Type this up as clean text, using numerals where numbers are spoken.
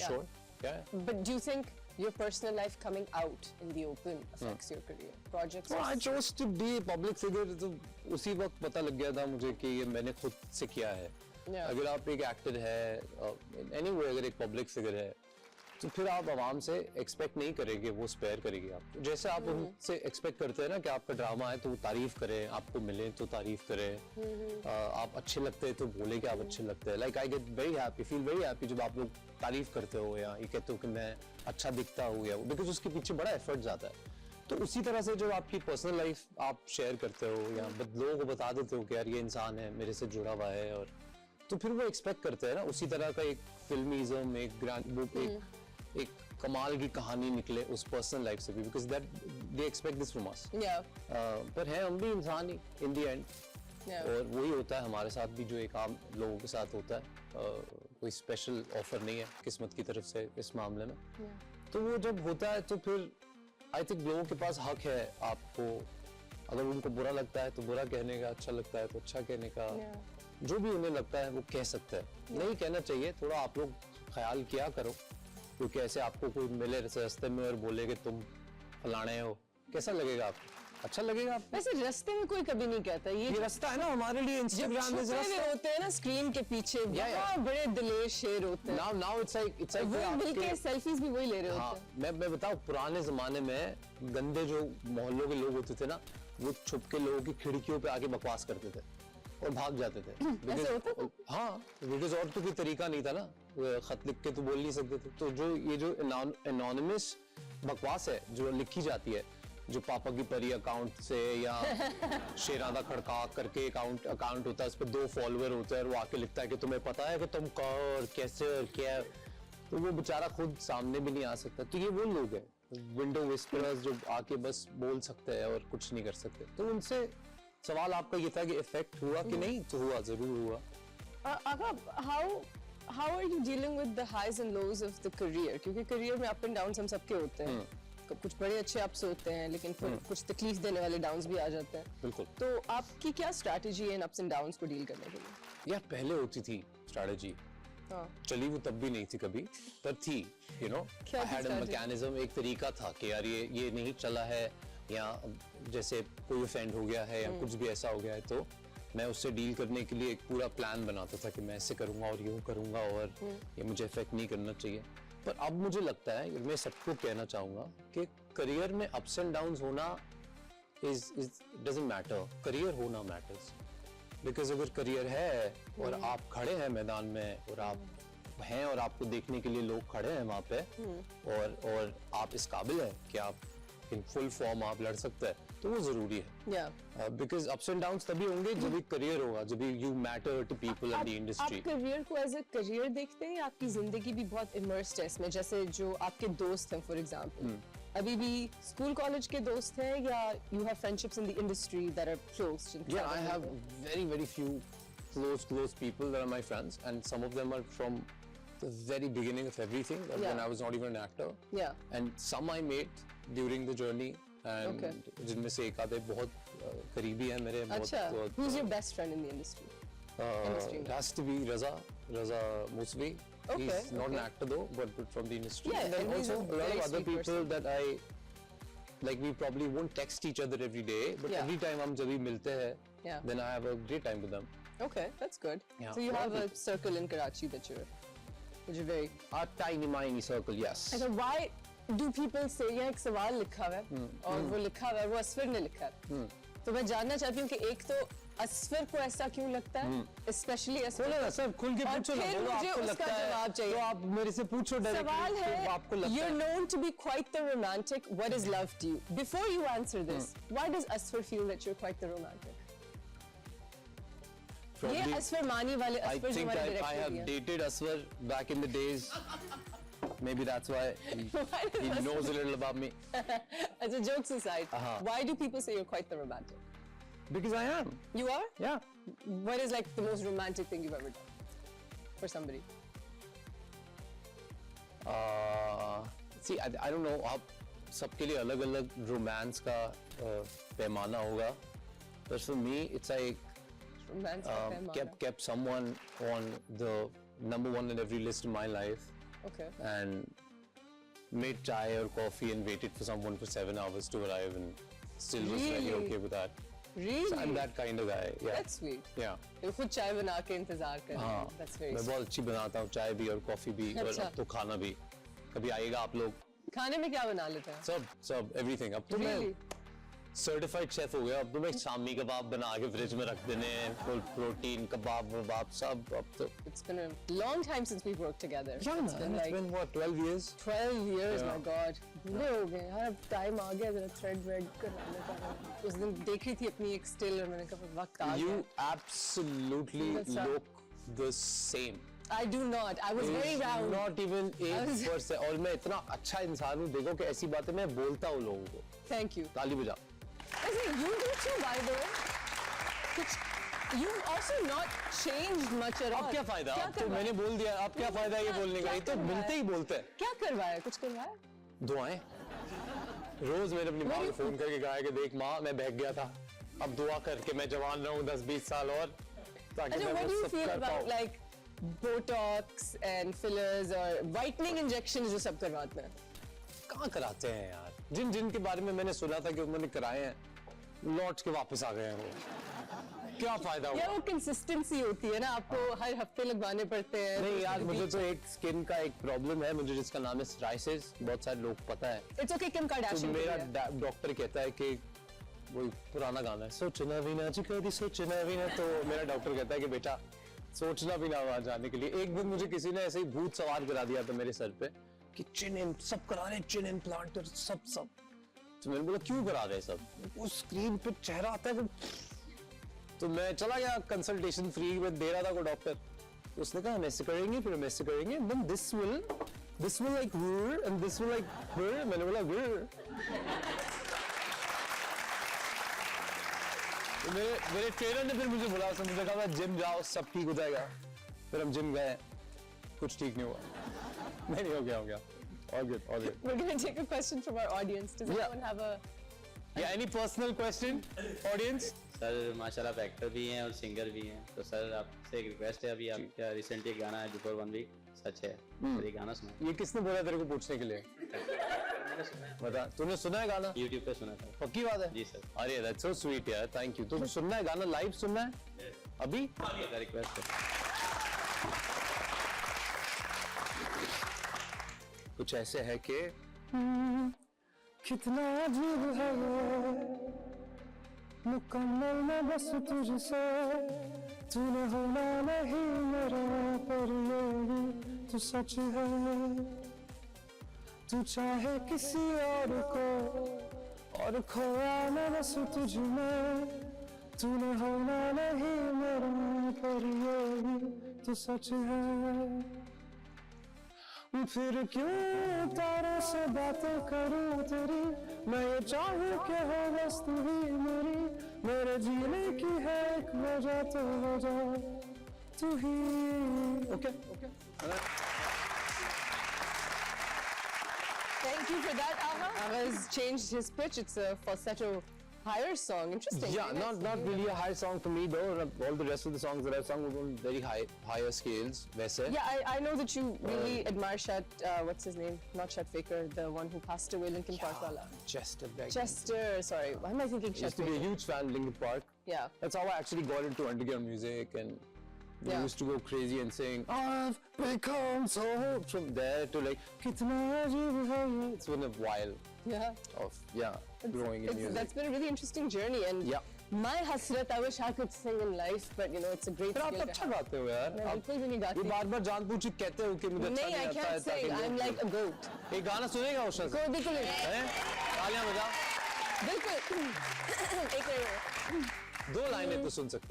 sure. Yeah. But do you think your personal life coming out in the open affects your career? Projects? Well, I chose to be a public figure. तो उसी वक्त पता लग गया था मुझे कि ये मैंने खुद से किया है. अगर आप एक एक्टर है, anyway अगर एक पब्लिक फिगर है, तो फिर आप आवाम से एक्सपेक्ट नहीं करेंगे वो स्पेयर करेगी आपको. जैसे आप उनसे एक्सपेक्ट करते हैं ना कि आपका ड्रामा है तो वो तारीफ करें, आपको मिले तो तारीफ करें, आप अच्छे लगते हैं तो बोले कि आप अच्छे लगते हैं. Like I get very happy, feel very happy जब आप लोग तारीफ करते हो या ये कहते हो कि मैं अच्छा दिखता हूँ, या बिकॉज उसके पीछे बड़ा एफर्ट जाता है. तो उसी तरह से जब आपकी पर्सनल लाइफ आप शेयर करते हो या लोगों को बता देते हो कि यार ये इंसान है मेरे से जुड़ा हुआ है, और तो फिर वो एक्सपेक्ट करते हैं ना उसी तरह का एक फिल्मिज्म, एक ग्रैंड, एक कमाल की कहानी निकले उस पर्सनल लाइफ से भी, because that they expect this from us. पर है हम भी इंसान ही इन द एंड, और वही होता है हमारे साथ भी जो एक आम लोगों के साथ होता है. कोई स्पेशल ऑफर नहीं है किस्मत की तरफ से इस मामले में. तो वो जब होता है तो फिर आई थिंक लोगों के पास हक है आपको, अगर उनको बुरा लगता है तो बुरा कहने का, अच्छा लगता है तो अच्छा कहने का, जो भी उन्हें लगता है वो कह सकता है. नहीं कहना चाहिए, थोड़ा आप लोग ख्याल किया करो, क्योंकि ऐसे आपको कोई मिले रास्ते में और बोले कि तुम फलाने हो, कैसा लगेगा आपको? अच्छा लगेगा आपको? वैसे रास्ते में कोई कभी नहीं कहता. ये रास्ता है ना हमारे लिए. इंस्टाग्राम में होते हैं ना स्क्रीन के पीछे, बहुत बड़े दिलेर शेर होते हैं. नाउ इट्स लाइक वो मिलके सेल्फीज भी वही ले रहे होते हैं. मैं बताऊं, पुराने जमाने में गंदे जो मोहल्लों के लोग होते थे ना, वो छुप के लोगों की खिड़कियों पे आके बकवास करते थे और भाग जाते थे. हाँ, बिकॉज और तो कोई तरीका नहीं था ना, खत लिख के तो बोल नहीं सकते थे. तो जो ये जो एनोनिमस बकवास है जो लिखी जाती है, जो पापा की परी अकाउंट से या शेरादा खड़का करके अकाउंट होता है, उस पर 2 फॉलोअर होते हैं और वो आके लिखता है कि तुम्हें पता है कि तुम कौन और कैसे और क्या, तो वो बेचारा खुद सामने भी नहीं आ सकता. तो ये वो लोग हैं विंडो विस्परर्स जो आके बस बोल सकते हैं और कुछ नहीं कर सकते. तो उनसे सवाल आपका ये था कि इफेक्ट हुआ कि नहीं, तो हुआ, जरूर हुआ. How are you dealing with the highs and lows of the career? क्योंकि करियर में अप एंड डाउन हम सबके होते हैं. कुछ बड़े अच्छे अप्स होते हैं, लेकिन फिर कुछ तकलीफ देने वाले डाउन्स भी आ जाते हैं. बिल्कुल. तो आपकी क्या स्ट्रैटेजी है इन अप्स एंड डाउन्स को डील करने के लिए? यार पहले होती थी स्ट्रैटेजी, चली वो तब भी नहीं थी कभी, पर थी. You know, I had a mechanism, एक तरीका था कि यार ये नहीं चला है, या जैसे कोई ऑफेंड हो गया है या कुछ भी ऐसा हो गया है, तो मैं उससे डील करने के लिए एक पूरा प्लान बनाता था कि मैं ऐसे करूंगा और यूं करूंगा और ये मुझे इफेक्ट नहीं करना चाहिए. पर अब मुझे लगता है, मैं सबको कहना चाहूंगा कि करियर में अप्स एंड डाउन्स होना डजंट मैटर, करियर होना मैटर्स. बिकॉज अगर करियर है और आप खड़े हैं मैदान में, और आप हैं और आपको देखने के लिए लोग खड़े हैं वहां पे, और आप इस काबिल हैं कि आप इन फुल फॉर्म आप लड़ सकते हैं, तो वो जरूरी है. बिकॉज अप्स एंड डाउन्स तभी होंगे जब भी करियर होगा, जब you matter to people in the industry. आप करियर को एज अ करियर देखते हैं, आपकी जिंदगी भी बहुत इमर्स्ड है इसमें? जैसे जो आपके दोस्त हैं फॉर एग्जांपल, अभी भी स्कूल कॉलेज के दोस्त हैं, या you have friendships in the industry that are close? Yeah, I have very few close people that are my friends, and some of them are from the very beginning of everything, when I was not even an actor. And some I met during the journey, and जिनमें से एक आधे बहुत करीबी हैं मेरे. अच्छा, who's your best friend in the industry? It has to be Raza Musvi. He's not an actor though, but from the industry. Yeah, and then also a lot of other people that I like. We probably won't text each other every day, but every time हम जब भी मिलते हैं, then I have a great time with them. Okay, that's good. So you have a circle in Karachi that you're very a tiny circle, yes. अच्छा, why do people say, यहाँ एक सवाल लिखा हुआ है और वो लिखा हुआ है, वो असफर ने लिखा है. तो मैं जानना चाहती हूँ कि एक तो असफर को ऐसा क्यों लगता है, स्पेशली असफर? बोलो ना सर, खुल के पूछो ना, बोलो आपको लगता है, जवाब चाहिए. तो आप मेरे से पूछो डायरेक्टली. सवाल है, आपको लगता है you're known to be quite the romantic. What is love to you? Before you answer this, why does Asfar feel that you're quite the romantic? ये असफर मानी वाले असफर जो हमारे डायरेक्टर हैं. I have dated Asfar back in the days. Maybe that's why he knows a little about me. As a jokes aside, why do people say you're quite the romantic? Because I am. You are? Yeah. What is like the most romantic thing you've ever done for somebody? See, I don't know. आप सबके लिए अलग-अलग romance का पैमाना होगा. But for me, it's like kept someone on the number one in every list in my life. Okay. and made chai or coffee and waited for someone for 7 hours to arrive and still was very Really? okay with that. Really? So I'm that kind of guy. Yeah. That's sweet. Yeah. तो खुद चाय बना के इंतजार कर रहे हाँ. हैं. That's very मैं sweet. बहुत अच्छी बनाता हूँ चाय भी और कॉफी भी और अच्छा. अब तो खाना भी. कभी आइएगा आप लोग. खाने में क्या बना लेते हैं? सब एवरीथिंग. अब तो Really? मैं सर्टिफाइड शेफ हो गया. अब तो मैं शामी कबाब बना के फ्रिज में रख देने हैं. फुल प्रोटीन कबाब वबाब सब. अब तो It's been a long time since we've worked together. yeah, It's man, been it's like been what 12 years. 12 years, Yeah. my God. बूढ़े हो गए यार. अब टाइम आ गया जरा थ्रेड वेड करवाने का. उस दिन देख रही थी अपनी एक स्टिल और मैंने कहा वक्त आ You गया. absolutely That's right. look the same. I do not. I was very It's round. Not even I was- 8%. और मैं इतना अच्छा इंसान हूँ. देखो कि ऐसी बातें मैं बोलता हूँ लोगों को. Thank you. ताली बजा. I say you do too, by the way. कुछ you've also not changed much at all. अब क्या फायदा? क्या अब तो करवाया? मैंने बोल दिया. अब क्या फायदा ये बोलने का? क्या ये तो करवाया? मिलते ही बोलते हैं. क्या करवाया? कुछ करवाया? दुआएं. रोज मैंने अपनी माँ को फोन करके कहा कि देख माँ मैं बहक गया था. अब दुआ करके मैं जवान रहूं 10-20 साल और ताकि अच्छा, मैं what do वो you सब feel कर about पाऊं. like Botox and fillers or whitening injections जो सब करवाते हैं? कहाँ कराते हैं यार. जिन जिन के बारे में मैंने सुना था कि उन्होंने कराए हैं लौट के वापस आ गए हैं वो. क्या फायदा हुआ? यार वो कंसिस्टेंसी होती है ना, आपको हर हफ्ते लगवाने पड़ते हैं. नहीं यार मुझे तो एक स्किन का एक प्रॉब्लम है मुझे जिसका नाम है सोराइसिस. बहुत सारे लोग पता है. It's okay. किम तो कार्दाशियन मेरा डॉक्टर कहता है कि वही पुराना गाना है सोचना भी ना जी कभी सोचना भी ना. तो मेरा डॉक्टर कहता है कि बेटा सोचना भी ना वहां जाने के लिए. एक दिन मुझे किसी ने ऐसे ही भूत सवार करा दिया था मेरे सर पे कि सब करा रहे चिन इम्प्लांट सब. तो मैंने बोला क्यों करा रहे सब. वो स्क्रीन पे चेहरा आता है तो मैं चला गया कंसल्टेशन फ्री में दे रहा था कोई डॉक्टर. तो उसने कहा हम ऐसे करेंगे फिर हम ऐसे करेंगे then this will like and this will like. मैंने बोला मेरे ट्रेनर ने फिर मुझे बोला. उसने मुझे कहा जिम जाओ सब ठीक हो जाएगा. फिर हम जिम गए कुछ ठीक नहीं हुआ. नहीं हो गया. All good. We're going to take a question from our audience. Does Yeah. anyone have a Yeah, any personal question, audience? Sir माशाल्लाह आप एक्टर भी हैं और सिंगर भी हैं. तो सर आपसे एक रिक्वेस्ट है. अभी आपका रिसेंटली एक गाना है बिफोर 1 वीक सच है. तो ये गाना सुना. ये किसने बोला तेरे को पूछने के लिए? बता तूने सुना है गाना? यूट्यूब पे सुना था. पक्की बात है? जी सर. अरे that's so sweet यार. Thank you. तो सुनना है गाना लाइव सुनना है अभी? आपका रिक्वेस्ट है. कुछ ऐसे है कि कितना अजीब है ये मुकम्मल न बस तुझसे तूने होना नहीं मेरा पर ये भी तू सच है. तू चाहे किसी और को और खोया न बस तुझ में तूने होना नहीं मेरा पर ये भी तू सच है. फिर क्यों तारों से बातें करूं तेरी मैं ये चाहूं कि हो बस तू ही मेरे जीने की है एक वजह तो वजह तू ही. Okay Thank you for that, Ava. Ava's changed his pitch. It's a falsetto higher song. Interesting. Yeah, not really a high song for me though. All the rest of the songs that I've sung were on very higher scales. वैसे. Yeah, I know that you really admire Chet, what's his name? Not Chet Faker, the one who passed away, Linkin Park wala. Chester Bennington. Chester, sorry. Why am I thinking I used Chet to be a Faker? huge fan of Linkin Park. Yeah. That's how I actually got into underground music and we Yeah. used to go crazy and sing I've become so from there to like कितना अजीब है ये. It's been a while Yeah. of growing in music. That's been a really interesting journey. And Yeah. my hasrat, I wish I could sing in life, but you know, it's a great फिर आप skill तो to अच्छा have. गाते हो यार. मैं आप बिल्कुल भी नहीं गाती. ये बार-बार जान पूछ के कहते हो कि मुझे अच्छा नहीं, नहीं I आता है can't sing. I'm like a goat. एक गाना सुनेगा उषा से? कोई बिल्कुल नहीं. हैं? तालियां बजा. बिल्कुल. एक मिनट. 2 लाइनें तो सुन सकते